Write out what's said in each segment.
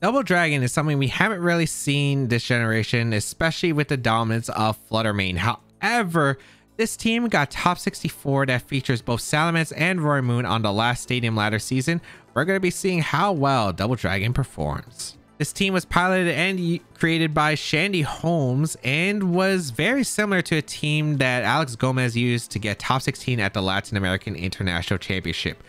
Double Dragon is something we haven't really seen this generation, especially with the dominance of Flutter Mane. However, this team got top 64 that features both Salamence and Roaring Moon on the last Stadium Ladder season. We're going to be seeing how well Double Dragon performs. This team was piloted and created by Shandy Holmes and was very similar to a team that Alex Gomez used to get top 16 at the Latin American International Championship.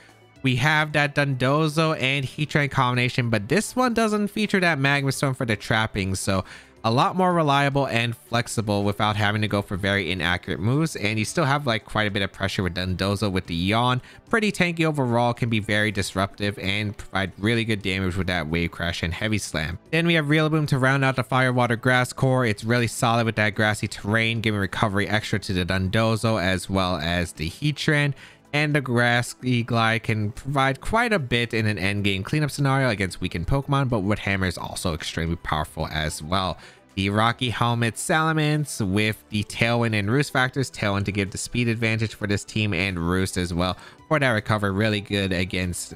We have that Dondozo and Heatran combination, but this one doesn't feature that Magma Storm for the trapping, so a lot more reliable and flexible without having to go for very inaccurate moves. And you still have like quite a bit of pressure with Dondozo with the Yawn. Pretty tanky overall, can be very disruptive and provide really good damage with that Wave Crash and Heavy Slam. Then we have Rillaboom to round out the Fire Water Grass core. It's really solid with that grassy terrain, giving recovery extra to the Dondozo as well as the Heatran. And the Grassy Glide can provide quite a bit in an endgame cleanup scenario against weakened Pokemon, but Wood Hammer is also extremely powerful as well. The Rocky Helmet Salamence with the Tailwind and Roost factors. Tailwind to give the speed advantage for this team, and Roost as well for that recovery. Really good against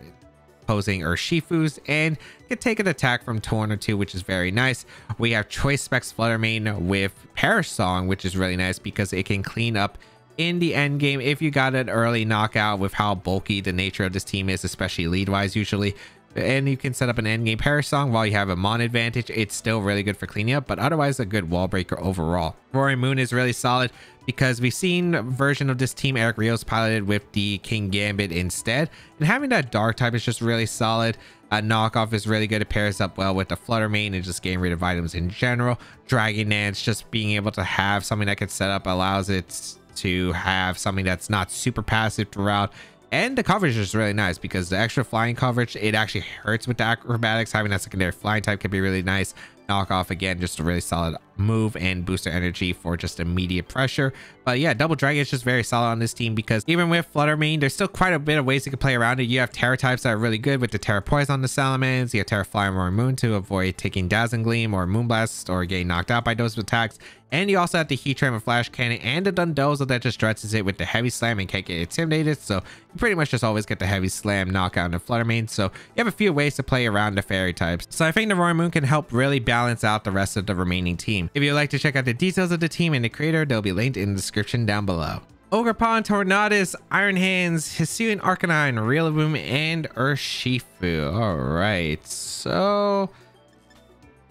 opposing Urshifus, and can take an attack from Torn or two, which is very nice. We have Choice Specs Flutter Mane with Perish Song, which is really nice because it can clean up in the end game if you got an early knockout with how bulky the nature of this team is, especially lead wise usually. And you can set up an end game Perish Song while you have a Mon advantage. It's still really good for cleaning up, but otherwise a good wall breaker overall. Roaring Moon is really solid because we've seen a version of this team Eric Rios piloted with the King Gambit instead, and having that dark type is just really solid. Knockoff is really good. It pairs up well with the Flutter Mane and just getting rid of items in general. Dragon Dance, just being able to have something that can set up, allows it to have something that's not super passive throughout. And the coverage is really nice because the extra flying coverage, it actually hurts with the acrobatics. Having that secondary flying type can be really nice. Knockoff, again, just a really solid move and booster energy for just immediate pressure. But yeah, Double Dragon is just very solid on this team because even with Flutter Mane, there's still quite a bit of ways you can play around it. You have Terra types that are really good with the Terra Poison on the Salamence. You have Terra Fly and Roaring Moon to avoid taking Dazzling Gleam or Moonblast or getting knocked out by those attacks. And you also have the Heatran with Flash Cannon and the Dondozo that just dresses it with the Heavy Slam and can't get intimidated. So you pretty much just always get the Heavy Slam knockout and the Flutter Mane. So you have a few ways to play around the fairy types. So I think the Roaring Moon can help really balance out the rest of the remaining team. If you'd like to check out the details of the team and the creator, they'll be linked in the description down below. Ogerpon, Tornadus, Iron Hands, Hisuian Arcanine, Rillaboom, and Urshifu. Alright, so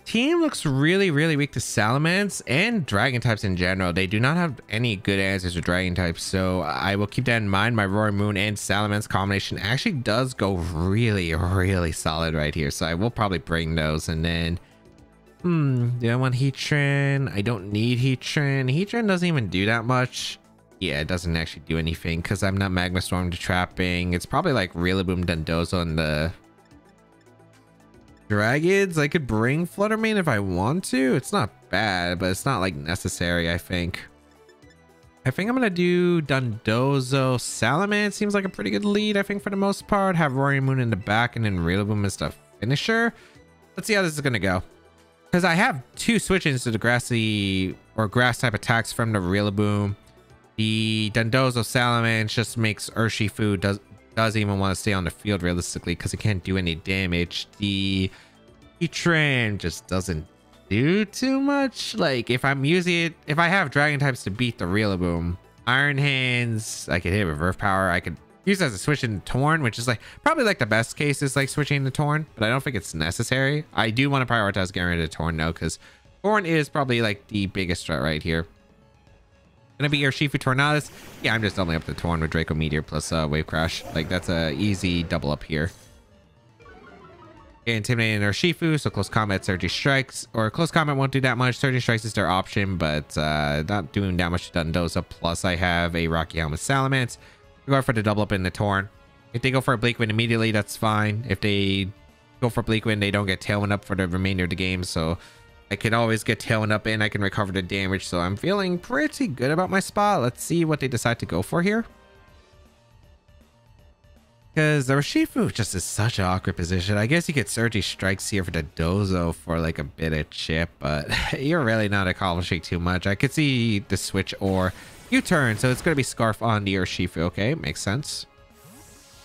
team looks really weak to Salamence and Dragon types in general. They do not have any good answers with Dragon types, so I will keep that in mind. My Roaring Moon and Salamence combination actually does go really solid right here, so I will probably bring those. And then do I want Heatran? I don't need Heatran. Heatran doesn't even do that much. Yeah, it doesn't actually do anything because I'm not Magma Storm to trapping. It's probably like Rillaboom, Dondozo, and the Dragons. I could bring Flutter Mane if I want to. It's not bad, but it's not like necessary. I think I'm gonna do Dondozo, Salamence. Seems like a pretty good lead, I think, for the most part. Have Roaring Moon in the back and then Rillaboom as the finisher. Let's see how this is gonna go, because I have two switch-ins to the grassy or grass type attacks from the Rillaboom. The Dondozo Salamence just makes Urshifu doesn't even want to stay on the field realistically because it can't do any damage. The Heatran just doesn't do too much. Like if I'm using it, if I have Dragon types to beat the Rillaboom, Iron Hands, I could hit with Earth Power. I could use it as a switch in Torn, which is like probably like the best case is like switching to Torn, but I don't think it's necessary. I do want to prioritize getting rid of Torn though, because Torn is probably like the biggest threat right here. Gonna be Urshifu Tornadus. Yeah, I'm just doubling up the Torn with Draco Meteor plus Wave Crash. Like that's a easy double up here. Intimidating Urshifu, so close combat Surging Strikes, or close combat won't do that much. Surging Strikes is their option, but not doing that much to Dondozo. Plus I have a Rocky Helmet Salamence. Go for the double up in the Torn. If they go for a Bleak Wind immediately, that's fine. If they go for Bleak Wind, they don't get Tailwind up for the remainder of the game, so I can always get Tailwind up and I can recover the damage. So I'm feeling pretty good about my spot. Let's see what they decide to go for here, because the Urshifu just is such an awkward position. I guess you get Surging Strikes here for the Dozo for like a bit of chip, but you're really not accomplishing too much. I could see the switch or U-turn, so it's going to be Scarf on the Urshifu. Okay, makes sense.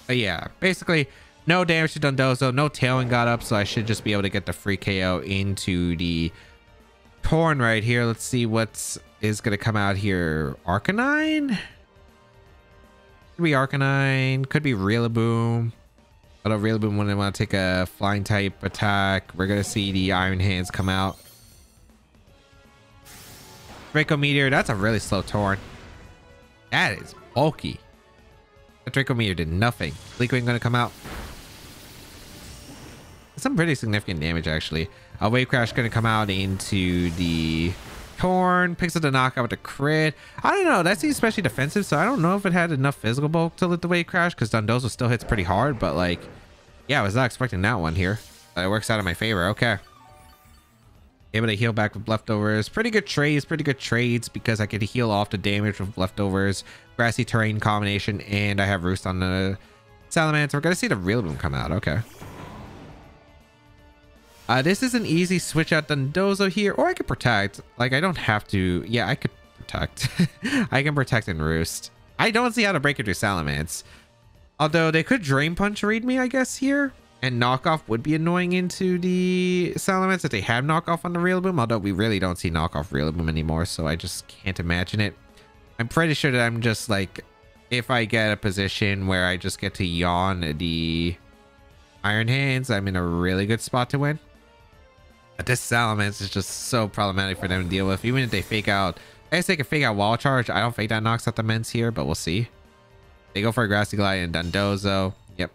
But yeah, basically No damage to Dondozo. No Tailwind got up, so I should just be able to get the free KO into the Torn right here. Let's see what is going to come out here. Arcanine? Could be Arcanine. Could be Rillaboom. Although Rillaboom wouldn't want to take a flying type attack. We're going to see the Iron Hands come out. Draco Meteor. That's a really slow Torn. That is bulky. That Draco Meteor did nothing. Leak Wing going to come out. Some pretty significant damage, actually. A Wave Crash going to come out into the Torn. Picks up the knockout with the crit. I don't know. That seems especially defensive, so I don't know if it had enough physical bulk to let the Wave Crash, because Dondozo still hits pretty hard, but like, yeah, I was not expecting that one here. It works out in my favor. Okay. Able to heal back with leftovers. Pretty good trades because I could heal off the damage with leftovers. Grassy terrain combination, and I have Roost on the Salamence. We're going to see the Rillaboom come out. Okay. This is an easy switch out Dondozo here, or I could protect. Like, I don't have to. Yeah, I could protect. I can protect and Roost. I don't see how to break it through Salamence. Although they could Drain Punch read me, I guess, here. And knockoff would be annoying into the Salamence if they have knockoff on the Rillaboom. Although we really don't see knockoff Rillaboom anymore, so I just can't imagine it. I'm pretty sure that I'm just like, if I get a position where I just get to yawn the Iron Hands, I'm in a really good spot to win. But this Salamence is just so problematic for them to deal with. Even if they fake out, I guess they can fake out Wall Charge. I don't think that knocks out the Mence here, but we'll see. They go for a Grassy Glide and Dondozo. Yep.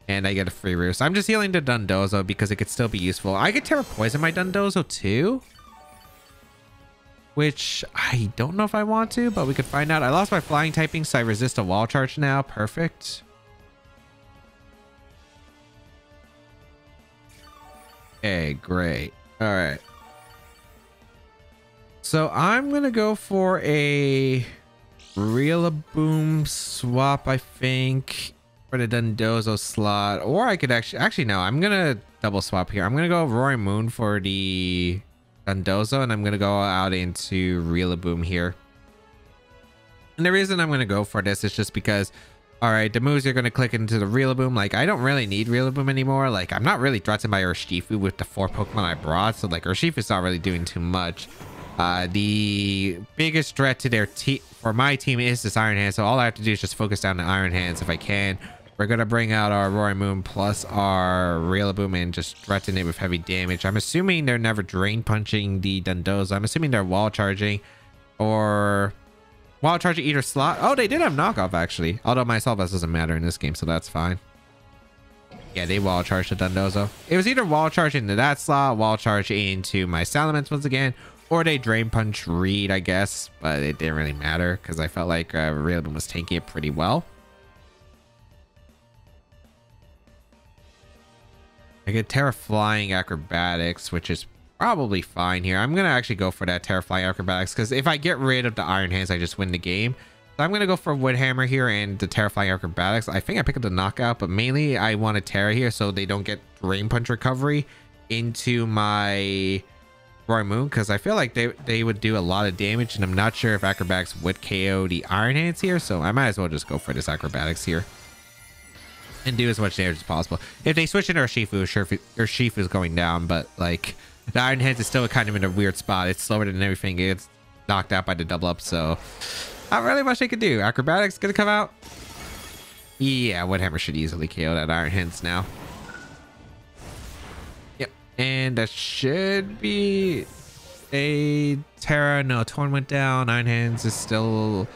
And I get a free Roost. I'm just healing the Dondozo because it could still be useful. I could Terra Poison my Dondozo too, which I don't know if I want to, but we could find out. I lost my flying typing, so I resist a Wall Charge now. Perfect. Okay, great. All right. So I'm going to go for a Rillaboom swap, I think, for the Dondozo slot. Or I could actually no, I'm going to double swap here. I'm going to go Roaring Moon for the Dondozo, and I'm going to go out into Rillaboom here. And the reason I'm going to go for this is just because, all right, the moves are going to click into the Rillaboom. Like, I don't really need Rillaboom anymore. Like, I'm not really threatened by Urshifu with the 4 Pokemon I brought. So, like, Urshifu's not really doing too much. The biggest threat to their team, for my team, is this Iron Hand. So all I have to do is just focus down the Iron Hands if I can. We're going to bring out our Roaring Moon plus our Rillaboom and just threaten it with heavy damage. I'm assuming they're never Drain Punching the Dondozo. I'm assuming they're Wall Charging or Wall Charging either slot. Oh, they did have knockoff, actually. Although my Salvas doesn't matter in this game, so that's fine. Yeah, they Wall Charged the Dondozo. It was either Wall Charge into that slot, Wall Charge into my Salamence once again, or they Drain Punch read, I guess. But it didn't really matter because I felt like Rillaboom was taking it pretty well. I get Terra Flying Acrobatics, which is probably fine here. I'm going to actually go for that Terra Flying Acrobatics because if I get rid of the Iron Hands, I just win the game. So I'm going to go for Wood Hammer here and the Terra Flying Acrobatics. I think I picked up the knockout, but mainly I want a Terra here so they don't get Drain Punch recovery into my Roaring Moon because I feel like they would do a lot of damage, and I'm not sure if Acrobatics would KO the Iron Hands here, so I might as well just go for this Acrobatics here and do as much damage as possible. If they switch into Urshifu is going down, but like the Iron Hands is still kind of in a weird spot. It's slower than everything. It's knocked out by the double up, so not really much they could do. Acrobatics gonna come out. Yeah, Wood Hammer should easily KO that Iron Hands now. Yep, and that should be a Terra. No, Torn went down. Iron Hands is still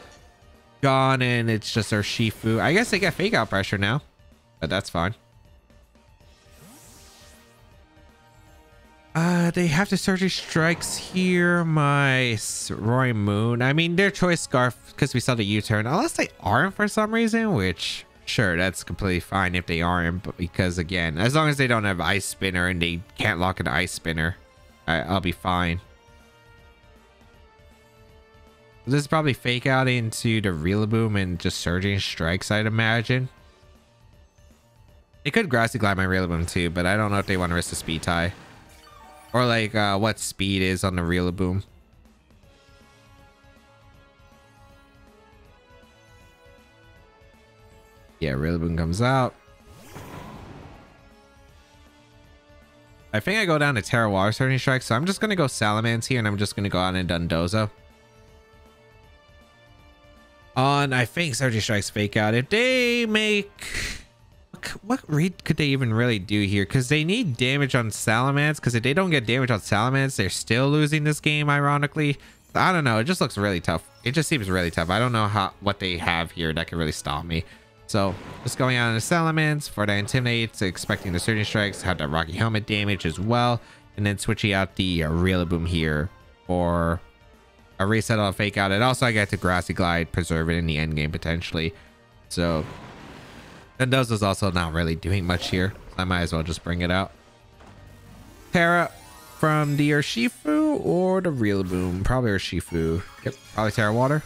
gone, and it's just Urshifu. I guess they get Fake Out pressure now, but that's fine. They have to Surgery Strikes here. My Roaring Moon. I mean, their choice Scarf because we saw the U-turn. Unless they aren't for some reason, which sure, that's completely fine if they aren't. But because again, as long as they don't have Ice Spinner and they can't lock an Ice Spinner, I'll be fine. This is probably Fake Out into the Rillaboom and just Surging Strikes, I'd imagine. They could Grassy Glide my Rillaboom too, but I don't know if they want to risk the speed tie. Or like what speed is on the Rillaboom. Yeah, Rillaboom comes out. I think I go down to Terra Water Surging Strike, so I'm just going to go Salamence here, and I'm just going to go on and Dondozo. On, I think Surging Strike's fake out. If they make... What read could they even really do here? Because they need damage on Salamence, because if they don't get damage on Salamence, they're still losing this game, ironically. I don't know. It just looks really tough. It just seems really tough. I don't know what they have here that can really stop me. So just going out on the Salamence for the Intimidate, expecting the Surging Strikes, have the Rocky Helmet damage as well, and then switching out the Rillaboom here for a reset on fake out. And also I get to Grassy Glide, preserve it in the end game potentially. So Dondozo's also not really doing much here. So I might as well just bring it out. Terra from the Urshifu or the Rillaboom? Probably Urshifu. Yep, probably Terra Water.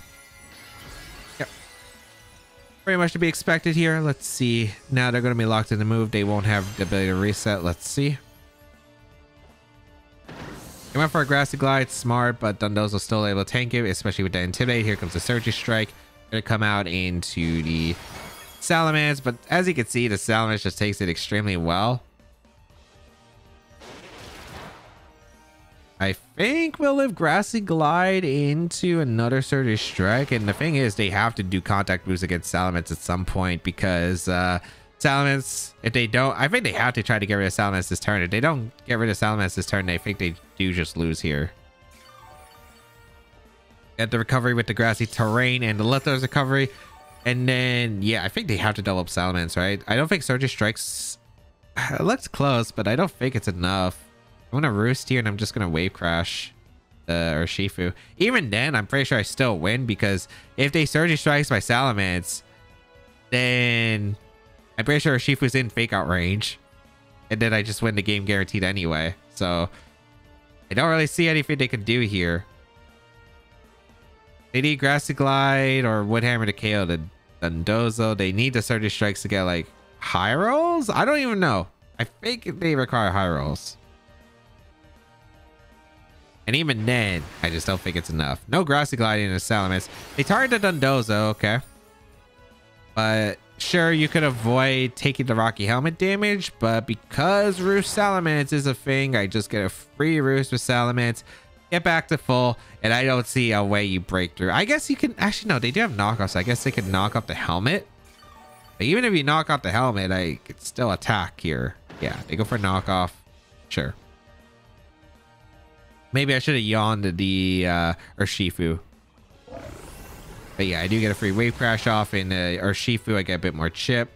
Pretty much to be expected here. Let's see. Now they're going to be locked in the move. They won't have the ability to reset. Let's see. He went for a Grassy Glide. Smart, but Dondozo's still able to tank it, especially with the Intimidate. Here comes the Surging Strike. Going to come out into the Salamence, but as you can see, the Salamence just takes it extremely well. I think we'll live Grassy Glide into another Surging Strike, and the thing is, they have to do contact moves against Salamence at some point, because Salamence, if they don't, I think they have to try to get rid of Salamence this turn. If they don't get rid of Salamence this turn, I think they do just lose here. Get the recovery with the Grassy Terrain and the Lithos recovery, and then yeah, I think they have to double up Salamence, right? I don't think Surging Strikes, it looks close, but I don't think it's enough. I'm gonna Roost here, and I'm just gonna Wave Crash the Urshifu. Even then, I'm pretty sure I still win, because if they Surging Strikes by Salamence, then I'm pretty sure Urshifu's in fake out range, and then I just win the game guaranteed anyway. So I don't really see anything they could do here. They need Grassy Glide or Wood Hammer to KO the Dondozo. They need the Surging Strikes to get like high rolls. I don't even know. I think they require high rolls. And even then, I just don't think it's enough. No Grassy Gliding in a Salamence. They target the Dondozo, okay. But sure, you could avoid taking the Rocky Helmet damage, but because Roost Salamence is a thing, I just get a free Roost with Salamence, get back to full, and I don't see a way you break through. I guess you can, actually no, they do have knockoffs. So I guess they could knock off the helmet. But even if you knock off the helmet, I could still attack here. Yeah, they go for knockoff. Sure. Maybe I should have yawned the Urshifu. But yeah, I do get a free Wave Crash off in Urshifu. I get a bit more chip.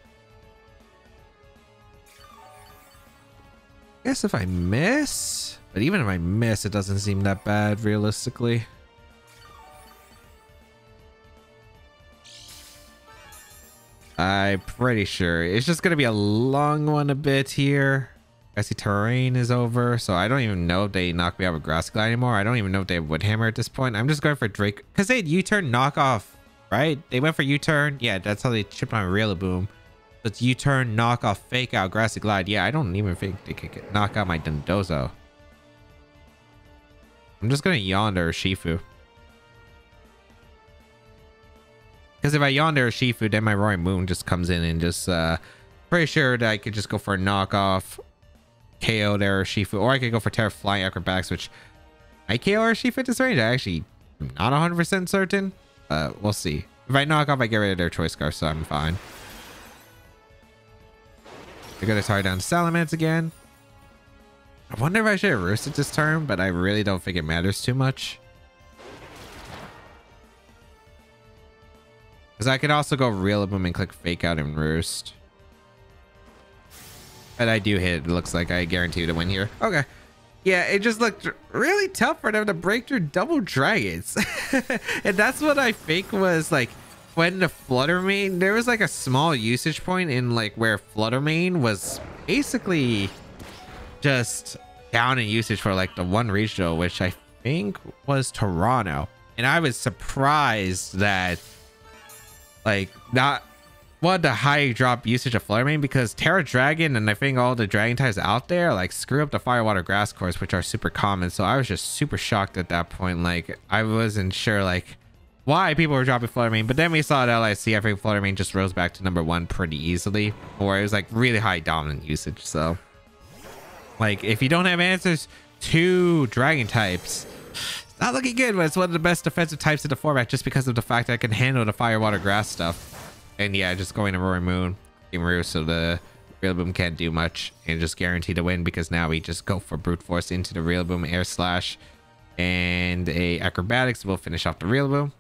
I guess if I miss, but even if I miss, it doesn't seem that bad realistically. I'm pretty sure it's just gonna be a long one a bit here. Grassy Terrain is over, so I don't even know if they knock me out with Grassy Glide anymore. I don't even know if they have Wood Hammer at this point. I'm just going for Drake because they had U-turn knockoff, right? They went for U-turn. Yeah, that's how they chipped on Rillaboom. So it's U-turn knockoff fake out Grassy Glide. Yeah, I don't even think they could knock out my Dondozo. I'm just gonna yawn to Urshifu. Because if I yawn to Urshifu, then my Roaring Moon just comes in and just pretty sure that I could just go for a knockoff. KO their Urshifu, or I could go for Terra Flying Acrobatics, which I KO Urshifu at this range. I actually am not 100% certain. We'll see. If I knock off, I get rid of their Choice Scarf, so I'm fine. They're gonna target down Salamence again. I wonder if I should have roosted this turn, but I really don't think it matters too much. Because I could also go Rillaboom and click Fake Out and Roost. But I do hit. It looks like I guarantee to win here. Okay. Yeah, it just looked really tough for them to break through double dragons. And that's what I think was like when the Flutter Mane, there was like a small usage point in like where Flutter Mane was basically just down in usage for like the one regional, which I think was Toronto. And I was surprised that like not what the high drop usage of Flutter Mane, because Terra Dragon and I think all the dragon types out there like screw up the Fire Water Grass cores, which are super common. So I was just super shocked at that point. Like I wasn't sure like why people were dropping Flutter Mane, but then we saw at LIC, I think Flutter Mane just rose back to #1 pretty easily, or it was like really high dominant usage. So Like, if you don't have answers to dragon types, it's not looking good, but it's one of the best defensive types in the format just because of the fact that I can handle the fire, water, grass stuff. And yeah, just going to Roaring Moon, so the Rillaboom can't do much and just guarantee to win, because now we just go for brute force into the Rillaboom, air slash, and a acrobatics will finish off the Rillaboom.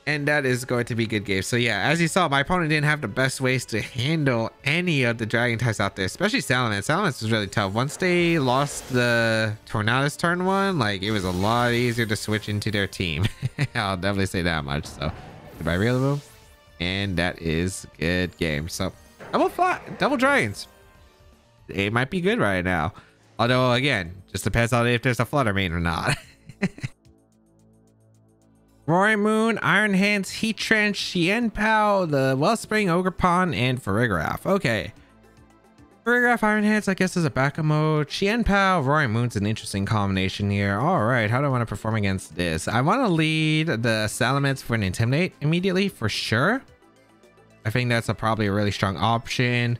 And that is going to be a good game. So yeah, as you saw, my opponent didn't have the best ways to handle any of the dragon types out there, especially Salamence. Salamence was really tough. Once they lost the Tornadus turn 1, like, it was a lot easier to switch into their team. I'll definitely say that much. So goodbye Rillaboom, and that is a good game. So double dragons, it might be good right now, although again, just depends on if there's a Flutter Mane or not. Roaring Moon, Iron Hands, Heatran, Xianpao, the Wellspring, Ogerpon, and Farigiraf. Okay. Farigiraf, Iron Hands, I guess, is a backup mode. Xianpao, Roaring Moon's an interesting combination here. Alright, how do I want to perform against this? I want to lead the Salamence for an Intimidate immediately, for sure. I think that's probably a really strong option.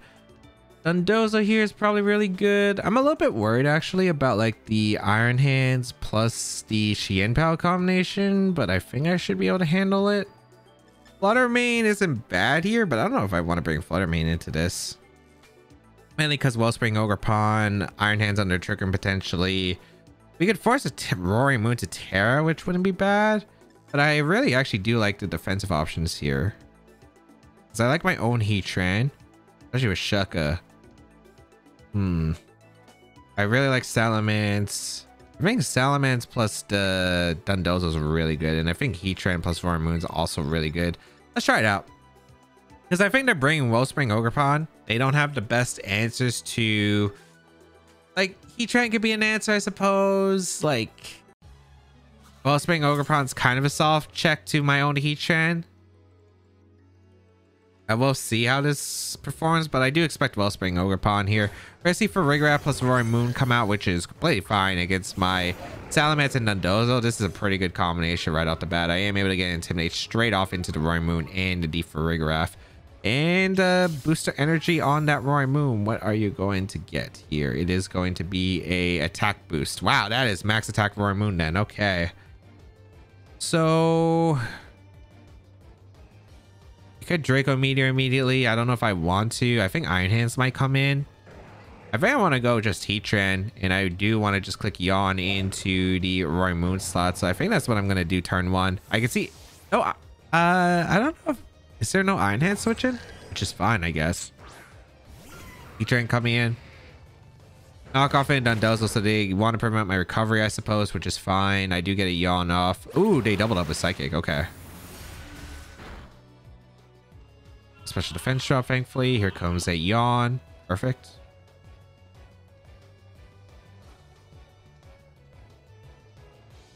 Dondozo here is probably really good. I'm a little bit worried actually about like the Iron Hands plus the Xianpao combination, but I think I should be able to handle it. Flutter Mane isn't bad here, but I don't know if I want to bring Flutter Mane into this. Mainly because Wellspring, Ogerpon, Iron Hands under Trick, and potentially we could force a Roaring Moon to Terra, which wouldn't be bad. But I really actually do like the defensive options here, because I like my own Heatran, especially with Shuka. I really like Salamence. I think Salamence plus the Dondozo is really good, and I think Heatran plus Roaring Moon is also really good. Let's try it out, because I think they're bringing Wellspring, Ogerpon. They don't have the best answers to, like, Heatran could be an answer, I suppose. Like, Wellspring, Ogerpon's kind of a soft check to my own Heatran. I will see how this performs, but I do expect Wellspring, Ogerpon here. We're gonna see Farigiraf plus Roaring Moon come out, which is completely fine against my Salamence and Dondozo. This is a pretty good combination right off the bat. I am able to get Intimidate straight off into the Roaring Moon and the Farigiraf. And booster energy on that Roaring Moon. What are you going to get here? It is going to be a attack boost. Wow, that is max attack Roaring Moon then. Okay. So I could Draco Meteor immediately. I don't know if I want to. I think Iron Hands might come in. I think I want to go just Heatran, and I do want to just click Yawn into the Roaring Moon slot. So I think that's what I'm going to do turn 1. I can see... Oh, I don't know if... Is there no Iron Hand switching? Which is fine, I guess. Heatran coming in. Knock off in Dondozo, so they want to prevent my recovery, I suppose, which is fine. I do get a Yawn off. Ooh, they doubled up with Psychic. Okay. Special defense drop, thankfully. Here comes a Yawn. Perfect.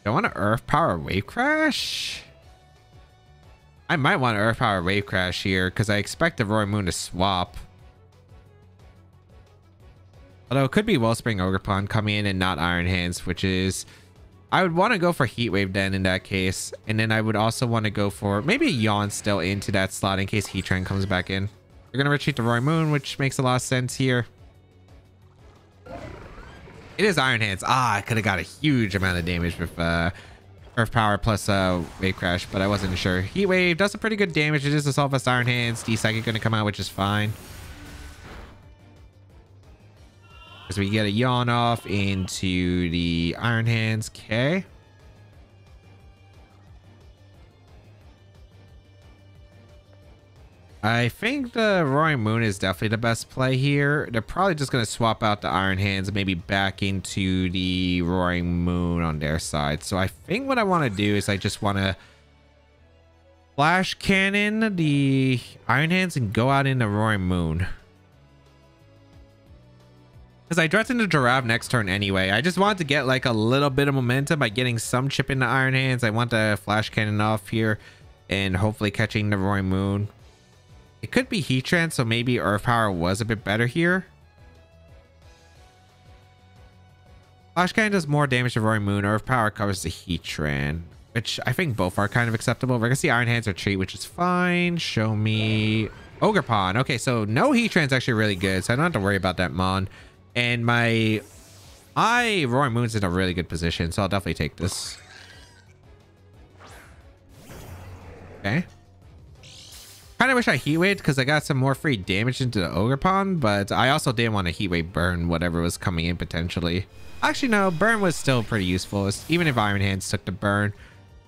Do I want to Earth Power Wave Crash? I might want to Earth Power Wave Crash here, because I expect the Roaring Moon to swap. Although it could be Wellspring, Ogerpon coming in and not Iron Hands, which is... I would want to go for Heat Wave then in that case. And then I would also want to go for maybe a Yawn still into that slot in case Heatran comes back in. We're going to retreat the Roaring Moon, which makes a lot of sense here. It is Iron Hands. Ah, I could have got a huge amount of damage with Earth Power plus Wave Crash, but I wasn't sure. Heat Wave does some pretty good damage. It is a Soft Iron Hands. D-Psychic going to come out, which is fine. As we get a Yawn off into the Iron Hands. Okay. I think the Roaring Moon is definitely the best play here. They're probably just going to swap out the Iron Hands and maybe back into the Roaring Moon on their side. So I think what I want to do is I just want to Flash Cannon the Iron Hands and go out in the Roaring Moon. Because I threatened the Giraffe next turn anyway. I just wanted to get like a little bit of momentum by getting some chip in the Iron Hands. I want the Flash Cannon off here and hopefully catching the Roaring Moon. It could be Heatran, so maybe Earth Power was a bit better here. Flash Cannon does more damage to Roaring Moon. Earth Power covers the Heatran, which I think both are kind of acceptable. We're going to see Iron Hands retreat, which is fine. Show me Ogerpon. Okay, so no Heatran's actually really good, so I don't have to worry about that Mon. And my Roaring Moon's in a really good position, so I'll definitely take this. Okay. Kind of wish I Heat Waved because I got some more free damage into the Ogerpon, but I also didn't want to Heat Wave burn whatever was coming in potentially. Actually, no, burn was still pretty useful, even if Iron Hands took the burn.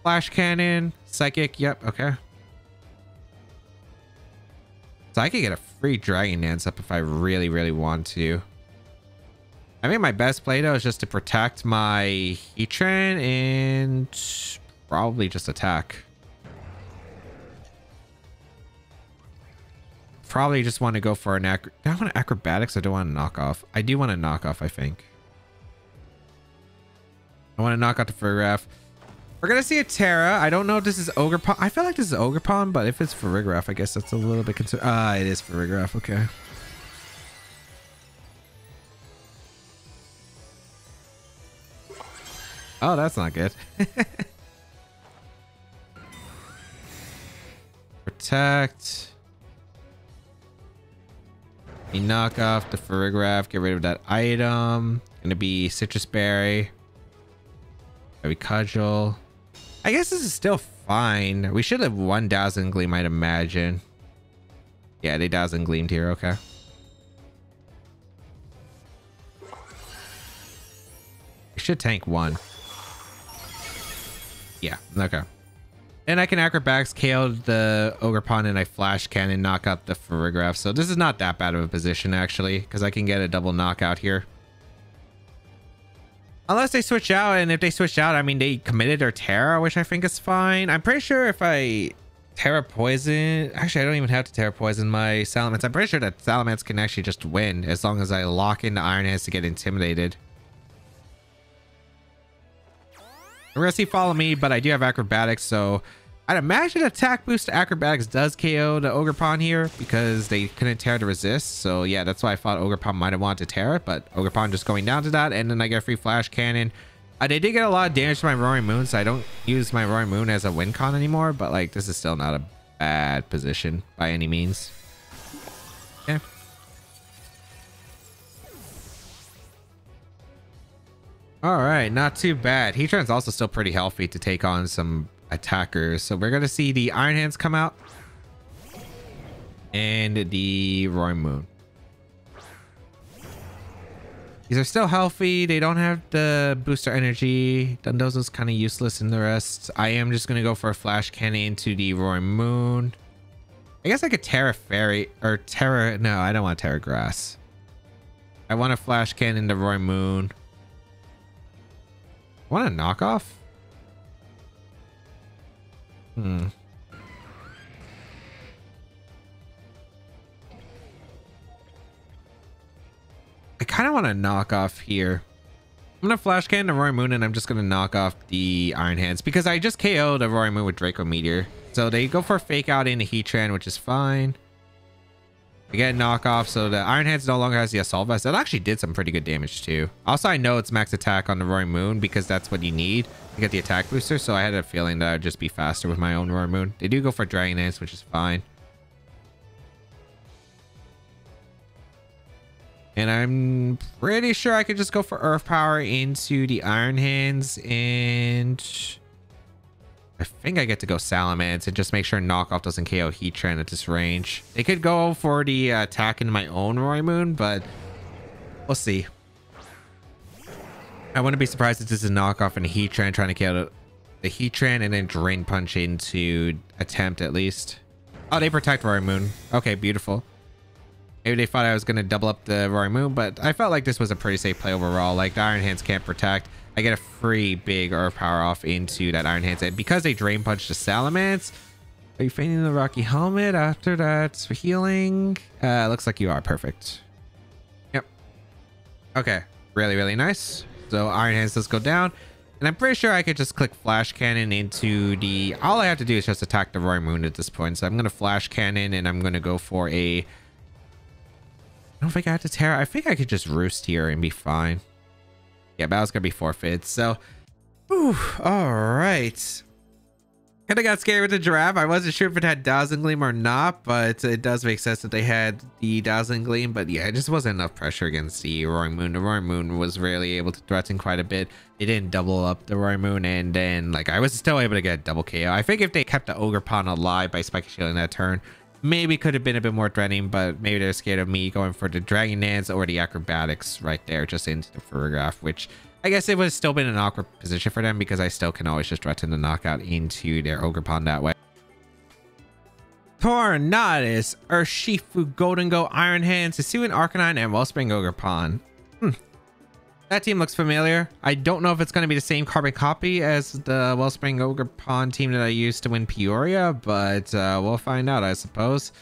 Flash Cannon, Psychic, yep, okay. So I could get a free Dragon Dance up if I really, really want to. I think my best play though is just to protect my Heatran and probably just attack. Probably just want to go for an do I want acrobatics or do I want to knock off? I do want to knock off, I think. I want to knock out the Farigiraf. We're gonna see a Terra. I don't know if this is Ogerpon. I feel like this is Ogerpon, but if it's Farigiraf, I guess that's a little bit concerned. It is Farigiraf, okay. Oh, that's not good. Protect. We knock off the Farigiraf, get rid of that item. Gonna be Citrus Berry. Maybe Cudgel. I guess this is still fine. We should have won Dazzling Gleam, I'd imagine. Yeah, they Dazzling Gleamed here, okay. We should tank one. Yeah, okay. And I can Acrobatics KO the Ogerpon and I Flash Cannon knock out the Farigiraf. So this is not that bad of a position actually, because I can get a double knockout here. Unless they switch out, and if they switch out, I mean, they committed their Terra, which I think is fine. I'm pretty sure if I Terra Poison... Actually, I don't even have to Terra Poison my Salamence. I'm pretty sure that Salamence can actually just win as long as I lock into Iron Hands to get intimidated. We're gonna see Follow Me, but I do have Acrobatics, so I'd imagine attack boost to Acrobatics does KO the Ogerpon here because they couldn't Terra to resist. So yeah, that's why I thought Ogerpon might have wanted to Terra, but Ogerpon just going down to that, and then I get a free Flash Cannon. They did get a lot of damage to my Roaring Moon, so I don't use my Roaring Moon as a win con anymore, but like this is still not a bad position by any means. Yeah. All right, not too bad. Heatran's also still pretty healthy to take on some attackers. So we're going to see the Iron Hands come out and the Roaring Moon. These are still healthy. They don't have the booster energy. Dundozo's kind of useless in the rest. I am just going to go for a Flash Cannon into the Roaring Moon. I guess I could Terra Fairy or Terra. No, I don't want Terra Grass. I want a Flash Cannon into Roaring Moon. Want a knockoff? I kind of want to knock off here. I'm going to Flash Cannon the Roaring Moon and I'm just going to knock off the Iron Hands because I just KO'd the Roaring Moon with Draco Meteor. So they go for a Fake Out into Heatran, which is fine. I get a knockoff, so the Iron Hands no longer has the Assault Vest. That actually did some pretty good damage too. Also, I know it's max attack on the Roaring Moon because that's what you need to get the attack booster. So I had a feeling that I'd just be faster with my own Roaring Moon. They do go for Dragon Dance, which is fine. And I'm pretty sure I could just go for Earth Power into the Iron Hands, and I think I get to go Salamence and just make sure Knockoff doesn't KO Heatran at this range. They could go for the attack into my own Roaring Moon, but we'll see. I wouldn't be surprised if this is a Knockoff and Heatran trying to KO the Heatran and then Drain Punch into attempt at least. Oh, they protect Roaring Moon. Okay, beautiful. Maybe they thought I was going to double up the Roaring Moon, but I felt like this was a pretty safe play overall. Like, the Iron Hands can't protect. I get a free big Earth Power off into that Iron Hands. And because they Drain Punch the Salamence, are you feigning the Rocky Helmet after that for healing? Looks like you are. Perfect. Yep. Okay. Really, really nice. So Iron Hands does go down. And I'm pretty sure I could just click Flash Cannon into the... All I have to do is just attack the Roaring Moon at this point. So I'm going to Flash Cannon and I'm going to go for a... I don't think I have to Terra. I think I could just Roost here and be fine. Yeah, battle's gonna be forfeit. So, all right. Kind of got scared with the giraffe. I wasn't sure if it had Dazzling Gleam or not, but it does make sense that they had the Dazzling Gleam. But yeah, it just wasn't enough pressure against the Roaring Moon. The Roaring Moon was really able to threaten quite a bit. They didn't double up the Roaring Moon, and then like I was still able to get double KO. I think if they kept the Ogerpon alive by Spiky Shielding that turn, maybe could have been a bit more threatening, but maybe they're scared of me going for the Dragon Dance or the Acrobatics right there just into the Ferrograph, which I guess it would have still been an awkward position for them because I still can always just threaten the knockout into their Ogerpon that way. Tornadus, Urshifu, Golden Go, Iron Hands, Hisuian Arcanine, and Wellspring Ogerpon. That team looks familiar. I don't know if it's going to be the same carbon copy as the Wellspring Ogerpon team that I used to win Peoria, but we'll find out, I suppose.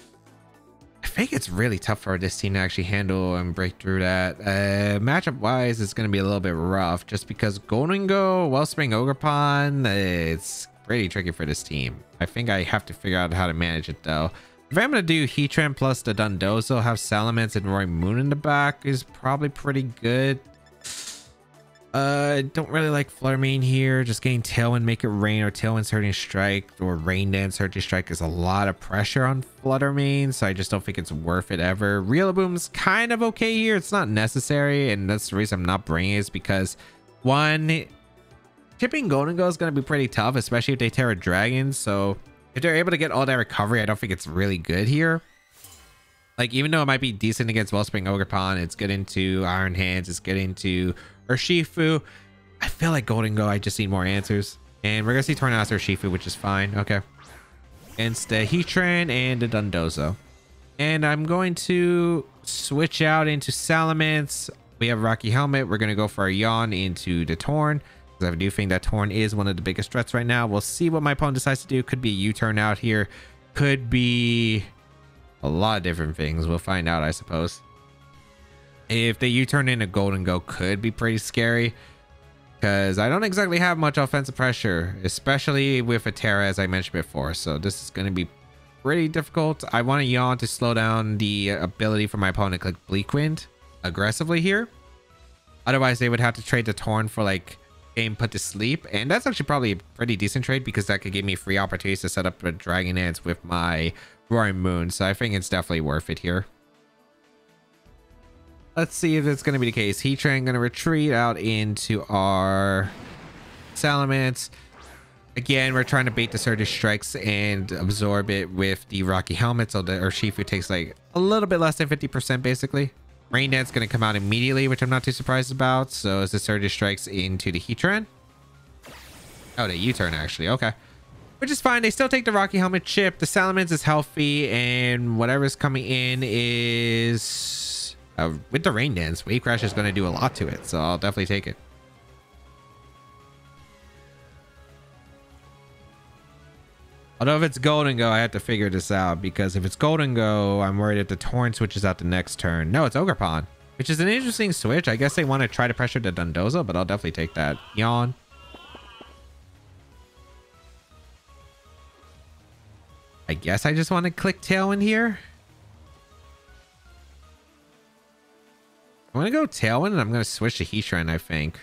I think it's really tough for this team to actually handle and break through that. Matchup wise, it's going to be a little bit rough just because Golden Go, Wellspring Ogerpon, it's pretty tricky for this team. I think I have to figure out how to manage it though. If I'm going to do Heatran plus the Dondozo, have Salamence and Roaring Moon in the back is probably pretty good. Don't really like Flutter Mane here. Just getting Tailwind, Make It Rain, or Tailwind Surging Strike, or Rain Dance Surging Strike is a lot of pressure on Flutter Mane, so I just don't think it's worth it ever. Rillaboom's kind of okay here. It's not necessary, and that's the reason I'm not bringing it, is because one, chipping Golden Go is going to be pretty tough, especially if they Terra Dragon. So if they're able to get all that recovery, I don't think it's really good here. Like, even though it might be decent against Wellspring Ogerpon, it's good into Iron Hands, it's good into Urshifu. I feel like Golden Go, I just need more answers. And we're going to see Tornadus Urshifu, which is fine. Okay. Against the Heatran and the Dondozo. And I'm going to switch out into Salamence. We have Rocky Helmet. We're going to go for a Yawn into the Torn, because I do think that Torn is one of the biggest threats right now. We'll see what my opponent decides to do. Could be a U-turn out here. Could be a lot of different things. We'll find out, I suppose. If they U-turn into Golden Go, could be pretty scary, because I don't exactly have much offensive pressure, especially with a Terra, as I mentioned before. So this is going to be pretty difficult. I want to Yawn to slow down the ability for my opponent to click Bleak Wind aggressively here. Otherwise, they would have to trade the Torn for like game put to sleep, and that's actually probably a pretty decent trade because that could give me free opportunities to set up a Dragon Dance with my Roaring Moon. So I think it's definitely worth it here. Let's see if it's going to be the case. Heatran going to retreat out into our Salamence. Again, we're trying to bait the Surge Strikes and absorb it with the Rocky Helmet, so the Urshifu takes like a little bit less than 50% basically. Rain Dance going to come out immediately, which I'm not too surprised about. So as the Surge Strikes into the Heatran. Oh, the U-turn actually. Okay. Which is fine. They still take the Rocky Helmet chip. The Salamence is healthy, and whatever's coming in is... with the Rain Dance, Wave Crash is going to do a lot to it, so I'll definitely take it. Although if it's Golden Go, I have to figure this out, because if it's Golden Go, I'm worried that the Torn switches out the next turn. No, it's Ogerpon, which is an interesting switch. I guess they want to try to pressure the Dondozo, but I'll definitely take that. Yawn. I guess I just want to click Tailwind here. I'm going to go Tailwind, and I'm going to switch to Heatran, I think.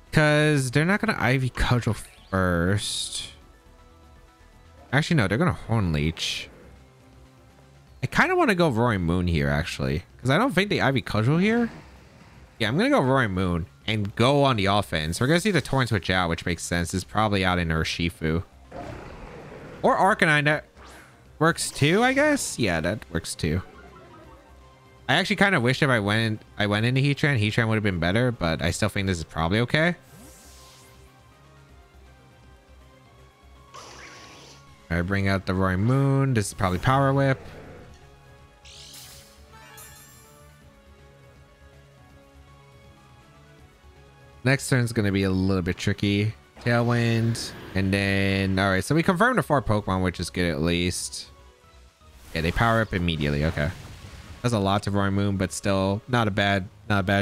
Because they're not going to Ivy Cudgel first. Actually, no, they're going to Horn Leech. I kind of want to go Roaring Moon here, actually. Because I don't think they Ivy Cudgel here. Yeah, I'm going to go Roaring Moon and go on the offense. We're going to see the Torn switch out, which makes sense. It's probably out in Urshifu. Or Arcanine. That works too, I guess? Yeah, that works too. I actually kind of wish if I went into Heatran would have been better, but I still think this is probably okay. I bring out the Roaring Moon. This is probably Power Whip. Next turn is going to be a little bit tricky. Tailwind, and then all right. So we confirmed the 4 Pokemon, which is good at least. Yeah, they power up immediately. Okay. That's a lot to Roaring Moon, but still not a bad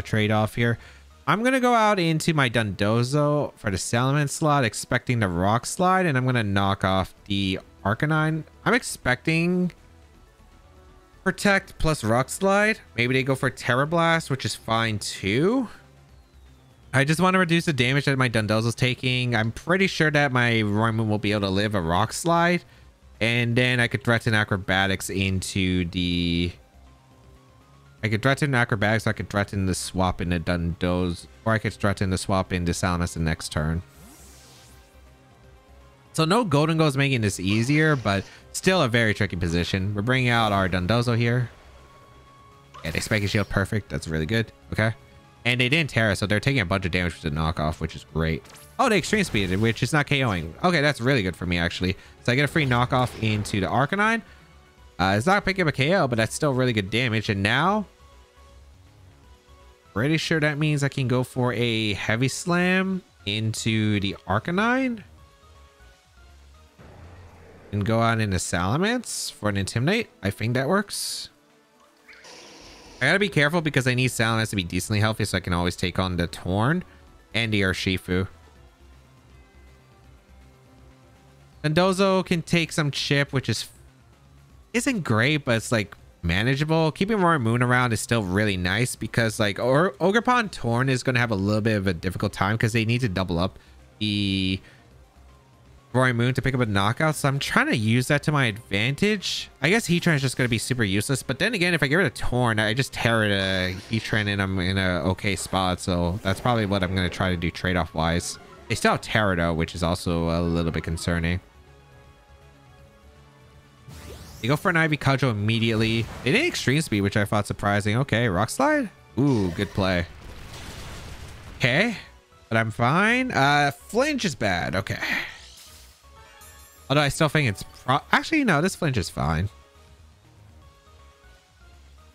trade-off here. I'm gonna go out into my Dondozo for the Salamence slot, expecting the Rock Slide, and I'm gonna knock off the Arcanine. I'm expecting Protect plus Rock Slide. Maybe they go for Terra Blast, which is fine too. I just want to reduce the damage that my Dondozo's taking. I'm pretty sure that my Roymoon will be able to live a Rock Slide. And then I could threaten Acrobatics into the... I could threaten Acrobatics, I could threaten the swap into Dondozo, or I could threaten the swap into Salamence the next turn. So no Golden Go is making this easier, but still a very tricky position. We're bringing out our Dondozo here. Yeah, they Spiky Shield, perfect. That's really good. Okay. And they didn't Terra, so they're taking a bunch of damage with the knockoff, which is great. Oh, they Extreme Speeded, which is not KOing. Okay, that's really good for me, actually. So I get a free knockoff into the Arcanine. It's not picking up a KO, but that's still really good damage. And now, pretty sure that means I can go for a Heavy Slam into the Arcanine. And go out into Salamence for an Intimidate. I think that works. I gotta be careful because I need Salamence to be decently healthy so I can always take on the Torn and the Urshifu. Dondozo can take some chip, which isn't great, but it's like manageable. Keeping Roymoon around is still really nice because like Ogerpon Torn is going to have a little bit of a difficult time because they need to double up the Roymoon to pick up a knockout, so I'm trying to use that to my advantage. I guess Heatran is just going to be super useless, but then again, if I get rid of Torn, I just tear it a Heatran and I'm in a okay spot, so that's probably what I'm going to try to do trade-off wise. They still have Terra though, which is also a little bit concerning. They go for an Ivy Cudgel immediately. They did Extreme Speed, which I thought surprising. Okay, Rock Slide. Ooh, good play. Okay, but I'm fine. Flinch is bad. Okay. Although I still think it's actually, no, this Flinch is fine.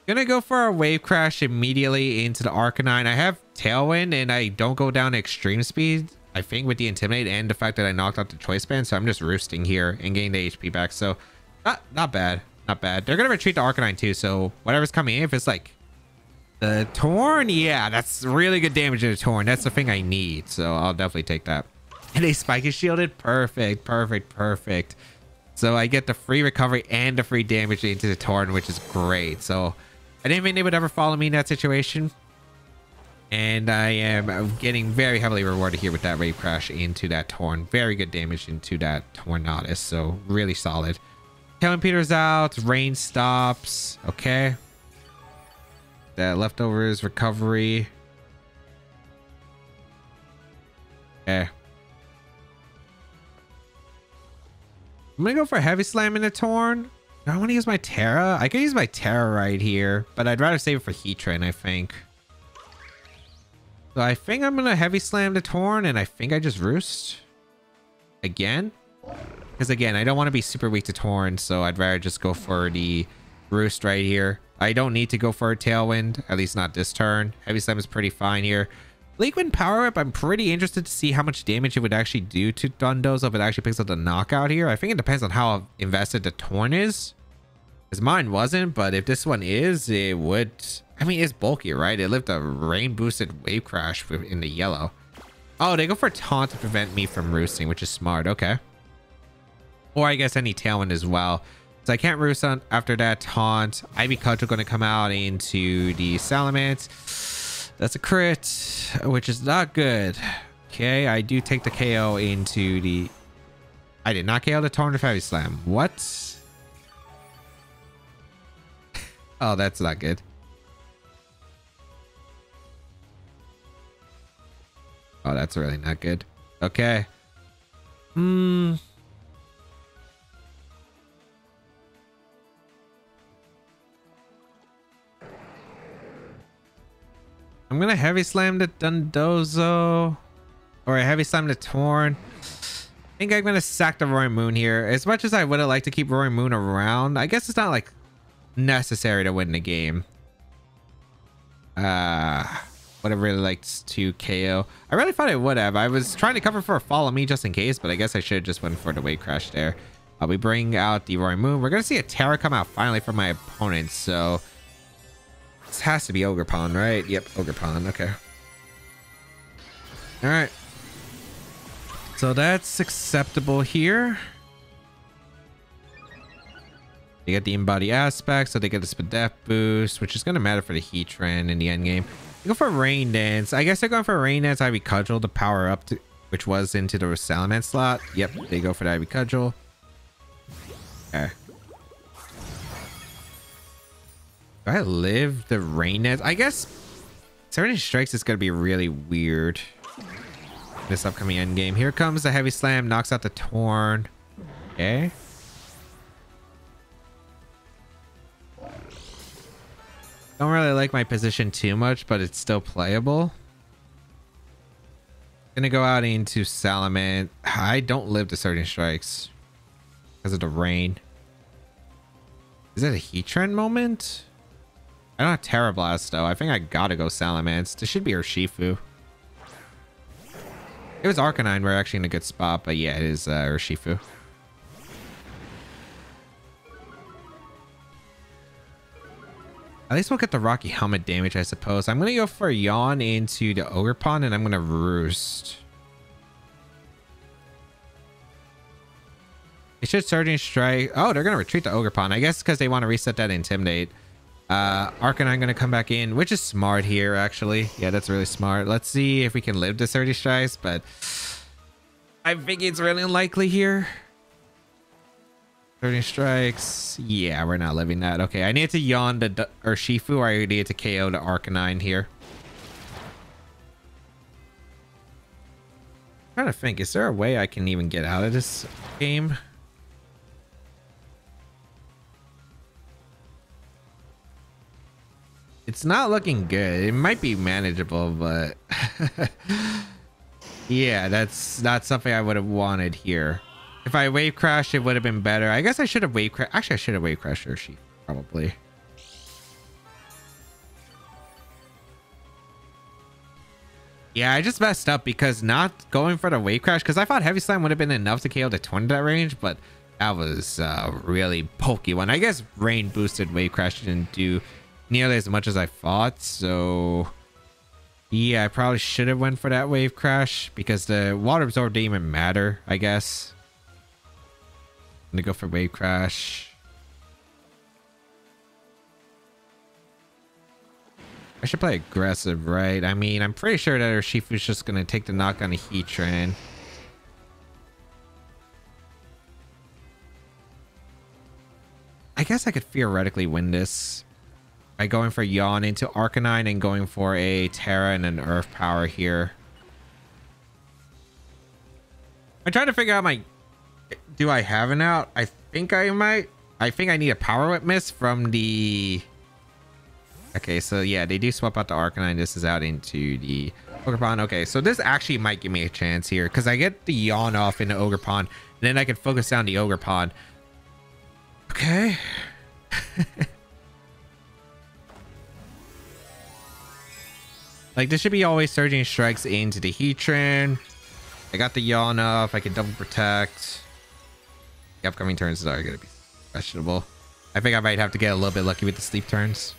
Gonna go for a Wave Crash immediately into the Arcanine. I have Tailwind and I don't go down to Extreme Speed, I think, with the Intimidate and the fact that I knocked out the Choice Band, so I'm just roosting here and getting the HP back. So not bad. Not bad. They're gonna retreat the Arcanine too, so whatever's coming in, if it's like the Torn, yeah, that's really good damage to the Torn. That's the thing I need, so I'll definitely take that. And they Spiky Shielded. Perfect, perfect, perfect. So I get the free recovery and the free damage into the Torn, which is great. So I didn't think they would ever follow me in that situation. And I am getting very heavily rewarded here with that Wave Crash into that Torn. Very good damage into that Tornadus. So really solid. Kellen Peters out. Rain stops. Okay. That leftovers recovery. Okay. I'm gonna go for a Heavy Slam in the Torn. Do I want to use my Terra? I could use my Terra right here, but I'd rather save it for Heatran, I think. So I think I'm gonna Heavy Slam the Torn, and I think I just Roost again. Because again, I don't want to be super weak to Torn, so I'd rather just go for the Roost right here. I don't need to go for a Tailwind, at least not this turn. Heavy Slam is pretty fine here. Leakwind Power Up, I'm pretty interested to see how much damage it would actually do to Dondozo if it actually picks up the knockout here. I think it depends on how invested the Torn is. Because mine wasn't, but if this one is, it would... I mean, it's bulky, right? It lived a rain-boosted Wave Crash in the yellow. Oh, they go for a Taunt to prevent me from roosting, which is smart. Okay. Or I guess any Tailwind as well. So I can't roost on after that Taunt. Ivy Cudgel going to come out into the Salamence. That's a crit, which is not good. Okay, I do take the KO into the... I did not KO the Torn with Heavy Slam. What? Oh, that's not good. Oh, that's really not good. Okay. I'm gonna Heavy Slam the Dondozo, or a Heavy Slam the Torn. I think I'm gonna sack the Roymoon here. As much as I would have liked to keep Roymoon around, I guess it's not like necessary to win the game. Would have really liked to KO. I really thought I would have. I was trying to cover for a Follow Me just in case, but I guess I should have just went for the Wave Crash there. We bring out the Roymoon. We're gonna see a Terra come out finally from my opponent, so this has to be Ogerpon, right? Yep, Ogerpon. Okay. All right. So that's acceptable here. They get the Embody Aspect, so they get the Spadef boost, which is going to matter for the Heatran in the end game. Go for Rain Dance. I guess they're going for Rain Dance, Ivy Cudgel to power up, which was into the Salamence slot. Yep, they go for the Ivy Cudgel. Okay. Do I live the Rain Dance? I guess Surging Strikes is going to be really weird this upcoming end game. Here comes the Heavy Slam, knocks out the Torn. Okay. Don't really like my position too much, but it's still playable. Gonna go out into Salamence. I don't live the Surging Strikes because of the rain. Is it a Heatran moment? I don't have Terra Blast though. I think I gotta go Salamence. This should be Urshifu. It was Arcanine. We're actually in a good spot, but yeah, it is Urshifu. At least we'll get the Rocky Helmet damage, I suppose. I'm going to go for a Yawn into the Ogerpon, and I'm going to Roost. They should Surging Strike. Oh, they're going to retreat the Ogerpon. I guess because they want to reset that Intimidate. Arcanine going to come back in, which is smart here, actually. Yeah, that's really smart. Let's see if we can live the Surging Strikes, but I think it's really unlikely here. Surging Strikes. Yeah, we're not living that. Okay, I need to Yawn the Urshifu, or I need to KO the Arcanine here. I'm trying to think, is there a way I can even get out of this game? It's not looking good. It might be manageable, but yeah, that's not something I would have wanted here. If I wave crashed, it would have been better. I guess I should have wave crashed. Actually, I should have wave crashed Urshifu, probably. Yeah, I just messed up because not going for the wave crash, because I thought Heavy Slam would have been enough to KO the 20 that range, but that was a really pokey one. I guess rain boosted wave crash didn't do nearly as much as I thought, so yeah, I probably should have went for that wave crash because the water absorb didn't even matter, I guess. I'm gonna go for wave crash. I should play aggressive, right? I mean, I'm pretty sure that Urshifu's just gonna take the knock on the Heatran. I guess I could theoretically win this by going for Yawn into Arcanine and going for a Terra and an Earth Power here. I'm trying to figure out my... Do I have an out? I think I might. I think I need a Power Whip Miss from the... Okay, so yeah, they do swap out the Arcanine. This is out into the Ogerpon. Okay, so this actually might give me a chance here because I get the Yawn off in the Ogerpon, and then I can focus down the Ogerpon. Okay. Like, this should be always Surging Strikes into the Heatran. I got the Yawn off. I can double protect. The upcoming turns are going to be questionable. I think I might have to get a little bit lucky with the sleep turns.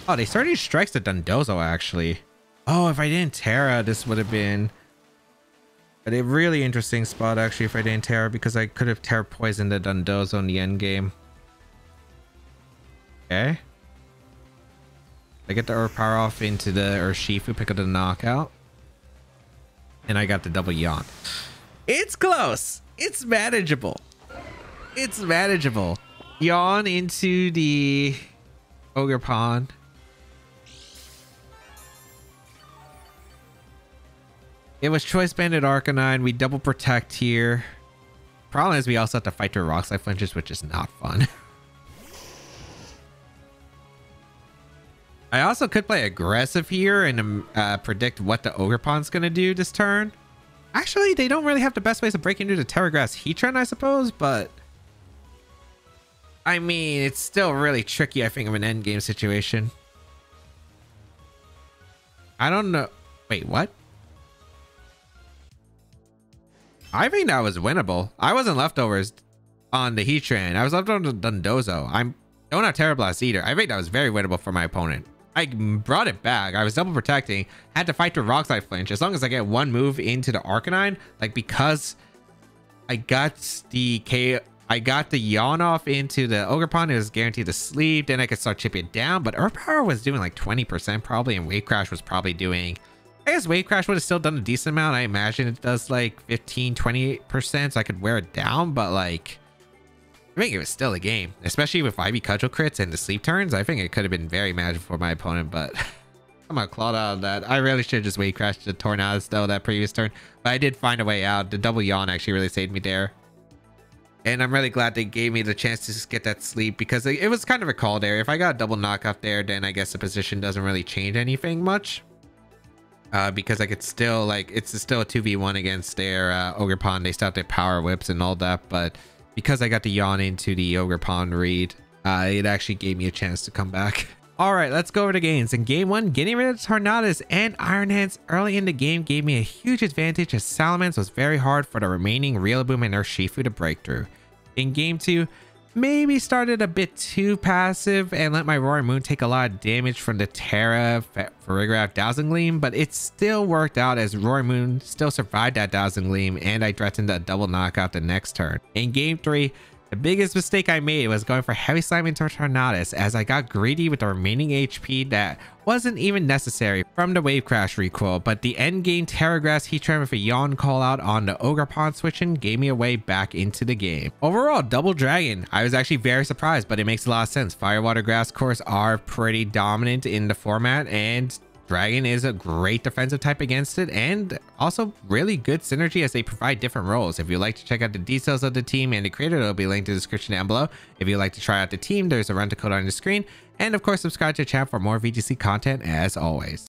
Oh, they Surging Strikes the Dondozo, actually. Oh, if I didn't Terra, this would have been a really interesting spot, actually, if I didn't Terra, because I could have Terra poisoned the Dondozo in the end game. Okay. I get the Earth Power off into the Urshifu, pick up the knockout. And I got the double Yawn. It's close. It's manageable. It's manageable. Yawn into the Ogerpon. It was Choice Banded Arcanine. We double protect here. Problem is we also have to fight through Rock Slide flinches, which is not fun. I also could play aggressive here and predict what the Ogerpon's going to do this turn. Actually, they don't really have the best ways of breaking into the Terra Grass Heatran, I suppose, but I mean, it's still really tricky, I think, of an endgame situation. I don't know. Wait, what? I think that was winnable. I wasn't leftovers on the Heatran. I was left on the Dondozo. I don't have Terra Blast either. I think that was very winnable for my opponent. I brought it back. I was double protecting. Had to fight the Rock Slide flinch. As long as I get one move into the Arcanine, like, because I got the I got the yawn off into the Ogerpon. It was guaranteed to sleep. Then I could start chipping it down. But Earth Power was doing like 20% probably. And Wave Crash was probably doing... I guess Wave Crash would have still done a decent amount. I imagine it does like 15, 28%. So I could wear it down. But like... I think it was still a game. Especially with Ivy Cudgel crits and the sleep turns. I think it could have been very manageable for my opponent. But... I'm gonna claw out of that. I really should have just Wave Crashed the Tornadus though that previous turn. But I did find a way out. The double yawn actually really saved me there. And I'm really glad they gave me the chance to just get that sleep because it was kind of a call there. If I got a double knockoff there, then I guess the position doesn't really change anything much. Because I could still, like, it's still a 2v1 against their Ogerpon. They still have their power whips and all that. But because I got the yawn into the Ogerpon read, it actually gave me a chance to come back. All right, let's go over the games. In game 1, getting rid of Tornadus and Iron Hands early in the game gave me a huge advantage as Salamence was very hard for the remaining Rillaboom and Urshifu to break through. In game 2, maybe started a bit too passive and let my Roaring Moon take a lot of damage from the Terra Farigiraf Dazzling Gleam, but it still worked out as Roaring Moon still survived that Dazzling Gleam and I threatened a double knockout the next turn. In game 3, the biggest mistake I made was going for Heavy Slime into Tornadus as I got greedy with the remaining HP that wasn't even necessary from the Wave Crash recoil, but the end game Terra Grass Heatran with a yawn call out on the Ogerpon switching gave me a way back into the game. Overall, Double Dragon, I was actually very surprised, but it makes a lot of sense. Fire, Water, Grass cores are pretty dominant in the format and Dragon is a great defensive type against it and also really good synergy as they provide different roles. If you'd like to check out the details of the team and the creator, it'll be linked in the description down below. If you'd like to try out the team, there's a run to code on the screen. And of course, subscribe to the channel for more VGC content as always.